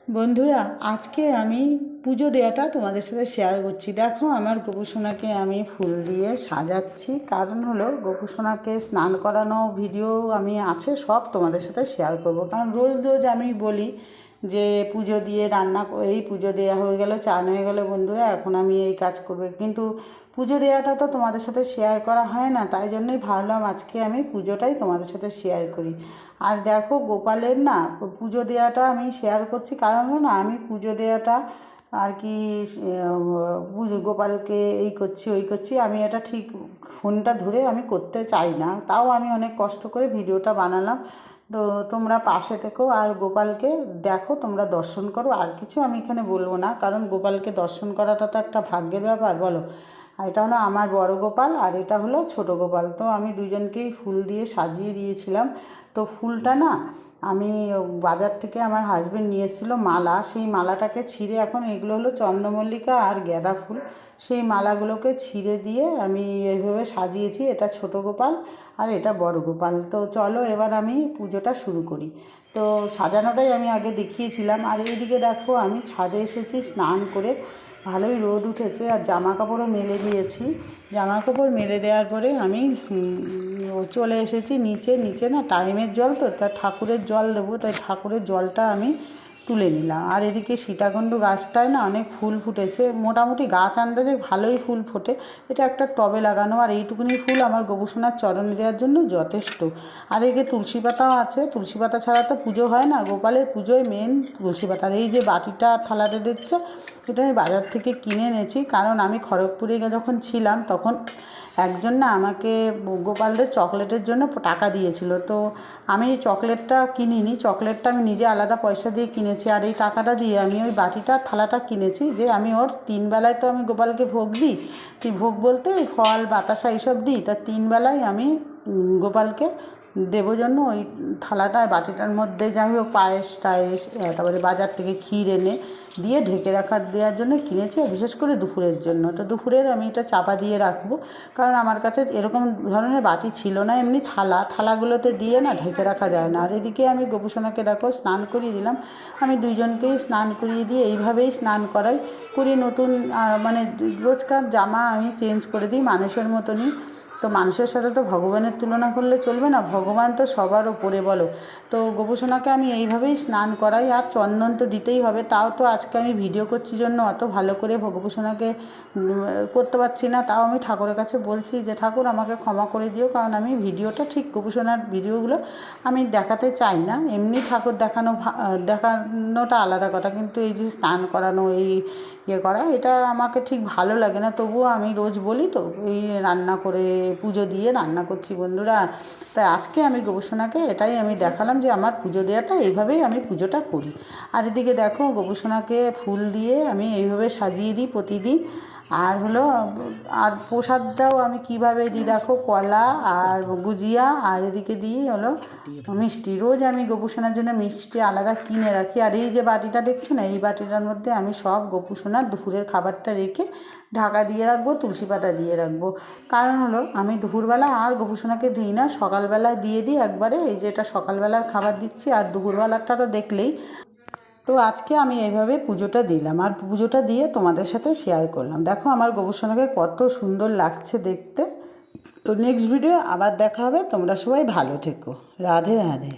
বন্ধুরা, আজকে আমি পুজো দেওয়াটা তোমাদের সাথে শেয়ার করছি। দেখো, আমার গোপুসোনাকে আমি ফুল দিয়ে সাজাচ্ছি। কারণ হলো, গোপুসোনাকে স্নান করানো ভিডিও আমি আছে, সব তোমাদের সাথে শেয়ার করব। কারণ রোজ রোজ আমি বলি যে পুজো দিয়ে রান্না, এই পুজো দেওয়া হয়ে গেল, চান হয়ে গেল বন্ধুরা, এখন আমি এই কাজ করব। কিন্তু পুজো দেওয়াটা তো তোমাদের সাথে শেয়ার করা হয় না, তাই জন্যই ভাবলাম আজকে আমি পুজোটাই তোমাদের সাথে শেয়ার করি। আর দেখো, গোপালের না পুজো দেওয়াটা আমি শেয়ার করছি, কারণ না আমি পুজো দেওয়াটা আর কি পুজো গোপালকে এই করছি ওই করছি, আমি এটা ঠিক ফোনটা ধরে আমি করতে চাই না। তাও আমি অনেক কষ্ট করে ভিডিওটা বানালাম। তো তোমরা পাশে থেকো আর গোপালকে দেখো, তোমরা দর্শন করো। আর কিছু আমি এখানে বলবো না, কারণ গোপালকে দর্শন করাটা তো একটা ভাগ্যের ব্যাপার, বলো। আর এটা হলো আমার বড় গোপাল, আর এটা হলো ছোট গোপাল। তো আমি দুজনকেই ফুল দিয়ে সাজিয়ে দিয়েছিলাম। তো ফুলটা না আমি বাজার থেকে আমার হাজবেন্ড নিয়ে এসেছিলো মালা, সেই মালাটাকে ছিঁড়ে, এখন এগুলো হলো চন্দ্রমল্লিকা আর গাঁদা ফুল, সেই মালাগুলোকে ছিঁড়ে দিয়ে আমি এইভাবে সাজিয়েছি। এটা ছোট গোপাল আর এটা বড় গোপাল। তো চলো এবার আমি পুজোটা শুরু করি। তো সাজানোটাই আমি আগে দেখিয়েছিলাম। আর এইদিকে দেখো, আমি ছাদে এসেছি স্নান করে, ভালোই রোদ উঠেছে, আর জামা কাপড়ও মেলে দিয়েছি। জামা কাপড় মেলে দেওয়ার পরে আমি চলে এসেছি নিচে। নিচে না টাইমের জল, তো তা ঠাকুরের জল দেবো, তাই ঠাকুরের জলটা আমি তুলে নিলাম। আর এদিকে সীতাকুণ্ড গাছটায় না অনেক ফুল ফুটেছে, মোটামুটি গাছ আন্দাজে ভালোই ফুল ফোটে। এটা একটা টবে লাগানো, আর এইটুকুনি ফুল আমার গোপুসোনার চরণে দেওয়ার জন্য যথেষ্ট। আর এদিকে তুলসী পাতাও আছে, তুলসী পাতা ছাড়া তো পুজো হয় না, গোপালের পুজোয় মেন তুলসী পাতা। আর এই যে বাটিটা থালাটা দেখছো, এটা আমি বাজার থেকে কিনে এনেছি। কারণ আমি খড়গপুরে যখন ছিলাম তখন একজন না আমাকে গোপালদের চকলেটের জন্য টাকা দিয়েছিল। তো আমি চকলেটটা কিনিনি, চকলেটটা আমি নিজে আলাদা পয়সা দিয়ে কিনেছি। আর এই টাকাটা দিয়ে আমি ওই বাটিটা থালাটা কিনেছি, যে আমি ওর 3 বেলায় তো আমি গোপালকে ভোগ দিই। ভোগ বলতে ওই ফল বাতাসা এইসব দিই, তা 3 বেলায় আমি গোপালকে দেবো জন্য ওই থালাটায় বাটিটার মধ্যে যাই হোক পায়েস টায়েস, তারপরে বাজার থেকে ক্ষীর এনে দিয়ে ঢেকে দেওয়ার জন্য কিনেছি, বিশেষ করে দুপুরের জন্য। তো দুপুরের আমি এটা চাপা দিয়ে রাখবো, কারণ আমার কাছে এরকম ধরনের বাটি ছিল না, এমনি থালাগুলোতে দিয়ে না ঢেকে রাখা যায় না। আর এদিকে আমি গোপুসোনাকে দেখো স্নান করিয়ে দিলাম। আমি দুইজনকেই স্নান করিয়ে দিয়ে এইভাবেই স্নান করি নতুন, মানে রোজকার জামা আমি চেঞ্জ করে দিই মানুষের মতনই। তো মানুষের সাথে তো ভগবানের তুলনা করলে চলবে না, ভগবান তো সবার ওপরে, বলো। তো গোপুসোনাকে আমি এইভাবেই স্নান করাই। আর চন্দন তো দিতেই হবে, তাও তো আজকে আমি ভিডিও করছি জন্য অত ভালো করে গোপুসোনাকে করতে পারছি না। তাও আমি ঠাকুরের কাছে বলছি যে ঠাকুর আমাকে ক্ষমা করে দিও, কারণ আমি ভিডিওটা ঠিক গোপুসোনার ভিডিওগুলো আমি দেখাতে চাই না। এমনি ঠাকুর দেখানোটা আলাদা কথা, কিন্তু এই যে স্নান করানো, এই করা, এটা আমাকে ঠিক ভালো লাগে না। তবুও আমি রোজ বলি তো, এই রান্না করে পুজো দিয়ে রান্না করছি বন্ধুরা। তাই আজকে আমি গোপুসোনাকে এটাই আমি দেখালাম যে আমার পুজো দেওয়াটা এইভাবেই আমি পুজোটা করি। আর এদিকে দেখো, গোপুসোনাকে ফুল দিয়ে আমি এইভাবে সাজিয়ে দিই প্রতিদিন। আর হলো, আর প্রসাদটাও আমি কীভাবে দিই দেখো, কলা আর গুজিয়া, আর এদিকে দিই হলো মিষ্টি। রোজ আমি গোপুসোনার জন্য মিষ্টি আলাদা কিনে রাখি। আর এই যে বাটিটা দেখছো না, এই বাটিটার মধ্যে আমি সব গোপুসোনার দুপুরের খাবারটা রেখে ঢাকা দিয়ে রাখবো, তুলসী পাতা দিয়ে রাখবো। কারণ হলো, আমি দুপুরবেলা আর গোপুসোনাকে দিই না, সকালবেলায় দিয়ে দিই একবারে। এই যে এটা সকালবেলার খাবার দিচ্ছি, আর দুপুরবেলারটা তো দেখলেই। তো আজকে আমি এইভাবে পুজোটা দিলাম, আর পুজোটা দিয়ে তোমাদের সাথে শেয়ার করলাম। দেখো আমার গোপুসোনাকে কত সুন্দর লাগছে দেখতে। তো নেক্সট ভিডিও আবার দেখা হবে, তোমরা সবাই ভালো থেকো। রাধে রাধে।